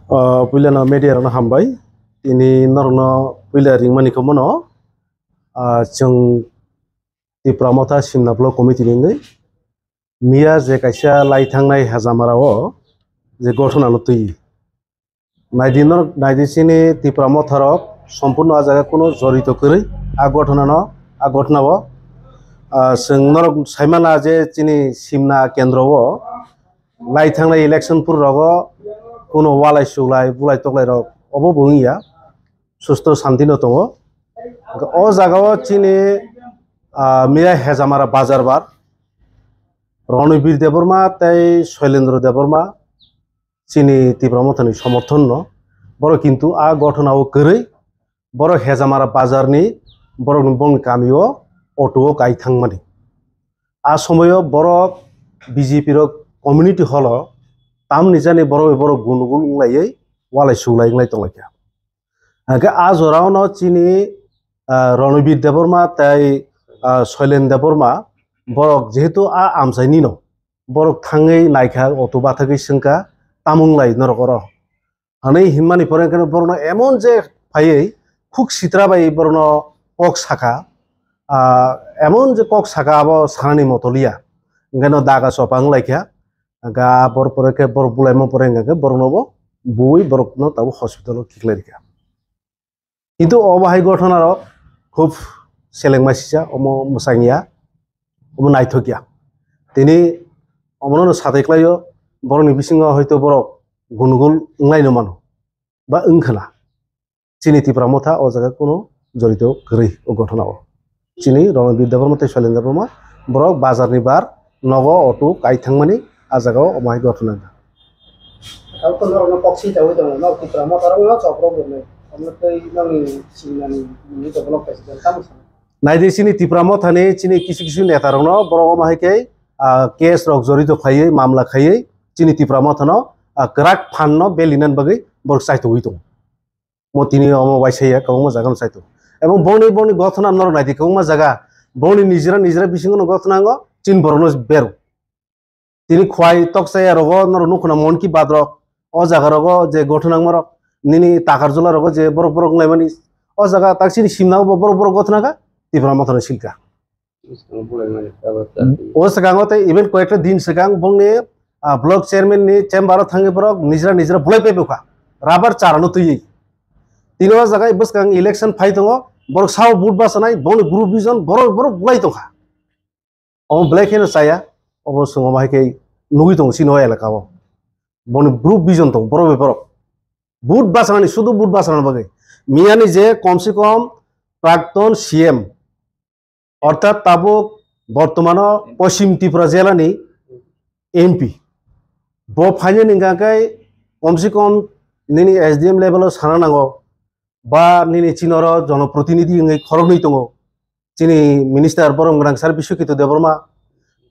Pilihan media rana hambai ini norno pilihan ringmani komono jeng di pramota simna blok komiti ini mia je kaisa laithang nai hazamarao je gotona lutui naidinor naidisini di pramotarok সম্পূর্ণ আজাga কোনো জড়িত করে আ ঘটনাও जों नरक साइमाना जे चिनी सिमना केन्द्रও लाइथांनाय इलेक्शनफोर रगो কোনো ওয়ালাই সুলাই বুলাই তকলাই রক অব বঙিয়া সুস্থ শান্তি ন দङ ও জায়গাও চিনি মিয়া হেজামারা বাজার বার রণবীর দেববর্মা তাই শৈলেন্দ্র দেববর্মা চিনি তীব্রমথানি সমর্থন ন বড় কিন্তু আ ঘটনাও গरै বড় হেজামারা বাজারনি বড় বং গামিও অটো গাইথাंमानि आ समयो बड़ बीजेपी कम्युनिटी हल ताम निजानि बड़ गुनगुन उंगलायै वालाय सुलाय उंगलाय दंलायखा आगे आ जरावनो चिनि रणबीर देबबर्मा ताई शैलेन देबबर्मा बरक जेहेतु आ आमसाइनि न बरक थाङै नायखा अट बाथाखै सोंखा तामुंलाय नरकर हानै हिमानि फरेंखनो बरनो एमन जे फायै खुक सित्राबाय बरनो पक साखा এমন যে কক সাকা আবো সানানি মতলিয়া ওখানে দাগা সপাং লাইখা গা বর পরেকে বর বুলাইমো পরেঙ্গাকে বরনবো বই বরকনো তাবো হসপিটাল কিকলাই রেখা কিন্তু অবাহাই ঘটনার খুব সেলেংমাসিসা অম মোসাঙিয়া অম নাইথকিয়া তিনি অমন সাথাইক্লাইও বরনি বিসিङ হয়তো বরক গুনগুল উংলাইনো মানো বা ওंखोना চিনি তীব্রমথা ও জায়গা কোনো জড়িত গरै ও ঘটনাও চিনি रणबीर देबबर्मा ताई शैलेन देबबर्मा बरक बाजारनि बार नग अटो गायथांमानि आ जागाव अमाय घटना नायदे चिनि তীব্রমথাनि चिनि किसु नेतारनो बरक अमायकै केस रक जड़ित खायै मामला खायै चिनि তীব্রমথাनो गराक फाननो बेलिनान बगै बरक साइतो हइतो मतिनि अमबायसाया कौमा जागन साइतो এবং বনি বনি ঘটনা নর নাইদি কৌমা জায়গা বনি নিজরা বিসিङ ঘটনাঙ্গ চিন বরনো বের তিনি খোয়াই তকসাই রগ নর নুখনা মন কি বাদ্র ও জায়গা রগ যে ঘটনাং মর নিনি টাকার জলা রগ যে বড় লাইমানি ও জায়গা তাকসিনি সিমনাও বড় ঘটনাগা তীব্রমথানি শিলকা ও সাগাঙতে ইভেন কয়েকটা দিন সাগাং বংনি ব্লক চেয়ারম্যান নি চেম্বার থাঙ্গে বরক নিজরা বুলাই পেবেখা রাবার চারানো তুই তিনো জায়গায় বসকাং ইলেকশন ফাই দङ बरक साव बुट बासनाय बनि ग्रुप विजन बरक बुलाय दंखा अ ब्लैक साया अब सङो बाहायकै नुगि दं सिनो एलाकाव बनि ग्रुप विजन दं बरक बुट बासनानि शुद्ध बुट बासनानि बागै मियानि जे कम से कम प्राक्तन सीएम अर्थात ताबो बर्तमान पश्चिम त्रिपुरा जिल्लानि एमपी ब फाइने निगाकै कम से कम निनि एसडीएम लेभेलाव साना नांगौ बा निनि चिनर जनप्रतिनिधि खरग नहीं दङ चिनि मिनिस्टार बरंगोनां सार बिश्वकित देबबर्मा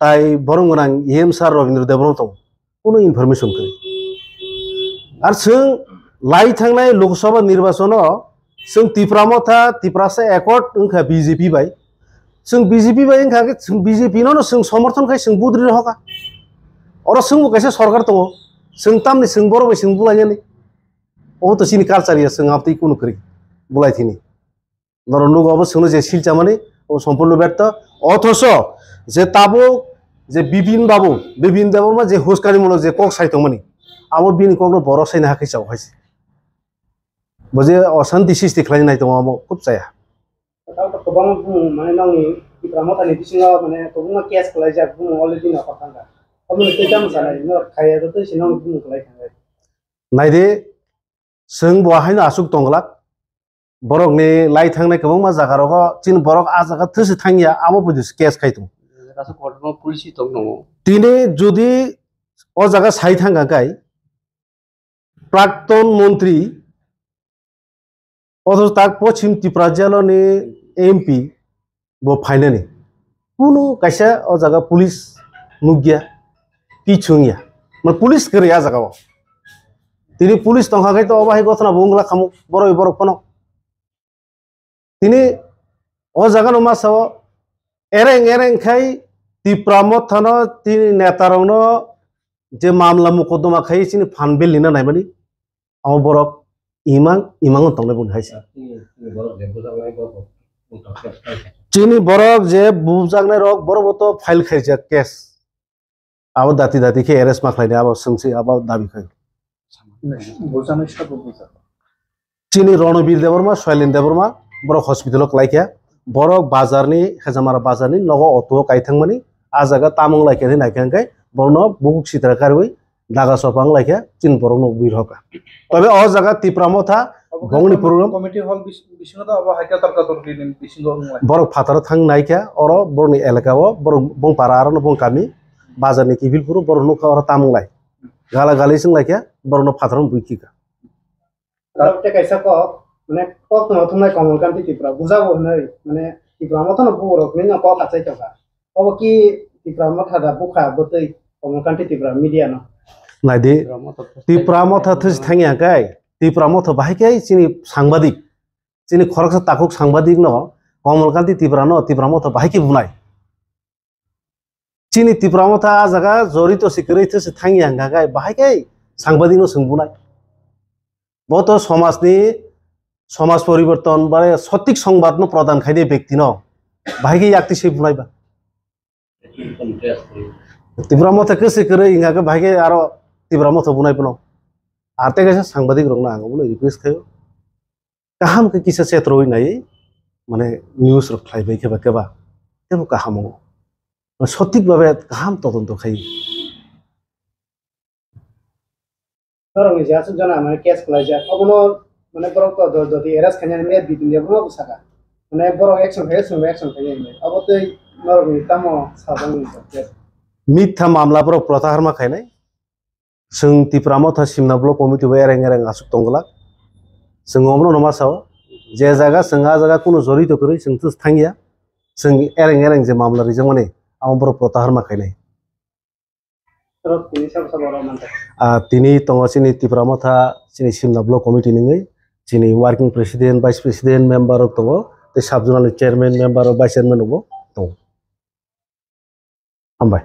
ताई बरंगोनां एम सार रवीन्द्र देबबर्मा दं कोनो इनफरमेशन करी आर जों लाई थांनाय लोकसभा निर्वाचन जों তীব্রমথা তীব্রাसा एकर्ड ओंखा बीजेपी बाय जों बीजेपी बाय ओंखा जों बीजेपी नो जों समर्थन खाय जों बुद्रि हका और जों कैसे सरकार दङ जों तामनि जों बर बाय जों बुलायनि ओ तो चिनि कालचार या जों आपति कोनो करी बुलायथिनि नरनुगावबो सोंनो जे सिलचामानि ओ सम्पूर्ण व्यर्थ अथच जे ताबो जे बिपिन देबबर्मा जे हुस्कानिमूलक जे कक साइथमानि आबो बिनि ककनो बर साइना हाखै चाव हायसे बजे अशान्ति सृष्टि खालायनो नाय दङ आबो खूब जाया गोबां माने नांनि তীব্রমথাनि बिसिङा माने गोबां केस खालायजा बुङो अलरेडि न खथांगा अबो केटाम जानाय न खायादो सिनाव बुङो खालायखांबाय नायदे जों बहायनो आसुक दंगला बरकनि लाई थांनाय गोबां मा जागारग चिन बरक आ जागा थोसे थांगिया आबो बुदिस केस खायतो गासो घटना पुलिस दं तिने जुदि ओ जागा साइ थांगा गाय प्राक्तन मंत्री अथच ताक पश्चिम त्रिपुरा जिल्लानि एमपी बो फाइनानि कुनु कायसा ओ जागा पुलिस नुगिया पिछुंगिया मा पुलिस करे आ जागा তিনি পুলিশ তংখাकै তো অবাহি ঘটনা বুংলা খামু বড় ফনো তিনি ও জাগানো মাসাও এরেং খাই তীব্রমথানো তিনি নেতারনো যে মামলা মুকদ্দমা খাই চিনি ফানবেল নিনা নাইমানি amo borok imang tongne bun haise chini borok je bujaknai rok borok to file khaijak case abo dati ke arrest ma khlaini abo sungsi abo dabi khai chini Ronobir Deborma Soilin Deborma borok hospital klaikya borok bazarni Khajamara bazarni nogo auto kaithangmani a jaga tamung laikya naikangkai borno bukuk sitra karwi daga sopang laikya chin borok no birhoka tobe o jaga Tipramo-tha bongni program committee hall bisingo aba haikya tarka torki bisingo borok phataro thang naikya oro borni elakao borok bong para aro bong kami bazarni kibilpuru borok no oro tamung lai gala gali sing laikya borok no phataro buikika Kalau kaisa kok, mana kok tuh tuh naik kamu kan Tipra, buza boh nih, mana Tipra mau tuh nabu borok, mana kok kacau coba, kok ki Tipra mau ada buka betul, kamu kan Tipra media no. Nah di Tipramo-tha terus tanya kai, Tipramo-tha bahaya kai, sini sangbadik, sini korak setakuk sangbadik no, kamu kan Tipramo-tha bahaya ki bunai, sini Tipramo-tha jaga jori to sikeri terus tanya kai, bahaya kai, sangbadik no sengbunai. Boto সমাজ পরিবর্তন মানে সঠিক সংবাদ no প্রদান খাইদে ব্যক্তি ন ভাইকে yakti সেই বুনাইবা Tipramo-tha কেসে করে ইংগাকে ভাইকে আরো Tipramo-tha বুনাই বনো আরতে গেছে সাংবাদিক রং না আঙ্গুলো রিকোয়েস্ট খাইও কাহাম কে কিসে ক্ষেত্র হই নাই মানে নিউজ রক খাইবাই কেবা তেমন কাহাম সঠিক ভাবে কাহাম তদন্ত খাই Orang ini jasa jana mana case pelajar, apa no mana borok to jadi eras kanya ini di dunia mana busaka, mana borok action kanya ini, apa tuh orang ini tamu sabang ini. মিথ্যা মামলা পর প্রত্যাহার খাইনাই जों Tipramo-tha Simna Block Committee bai ereng asuk tonggala जों omno noma sao je jaga singa jaga kuno jorito kori जों tus thangia जों ereng je mamla rijang mane amo bor prottahar ma khainai Terus ini siapa orang mantan. Tini tongo sini Tipramo-tha sini Simna Block Committee ningai sini working president vice president member tongo te subjournal chairman member vice chairman tongo. Ambai.